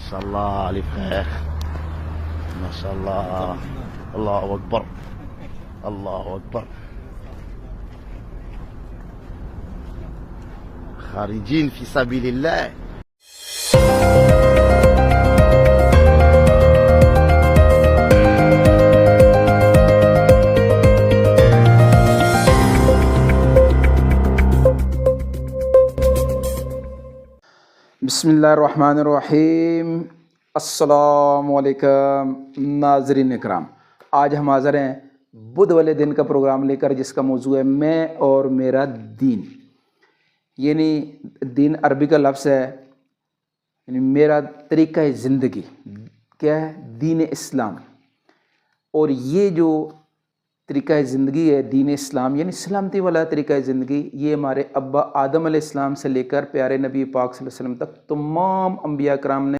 माशाल्लाह अलिफ है, माशाल्लाह, अल्लाह अकबर, अल्लाह अकबर। खारिजीन फी सबीलिल्लाह। बिस्मिल्लाहिर्रहमानिर्रहीम। अस्सलामुअलैकुम नाज़रीन इकराम, आज हम हाज़िर हैं बुध वाले दिन का प्रोग्राम लेकर, जिसका मौजू है मैं और मेरा दीन। यानी दीन अरबी का लफ्ज़ है, यानी मेरा तरीक़ा ज़िंदगी क्या है, दीन इस्लाम। और ये जो तरीक़ा ज़िंदगी है दीन इस्लाम, यानी सलामती वाला तरीक़ा ज़िंदगी, ये हमारे अब्बा आदम अलैहिस्सलाम से लेकर प्यारे नबी पाक सल्लल्लाहु अलैहि वसल्लम तक तमाम अंबिया कराम ने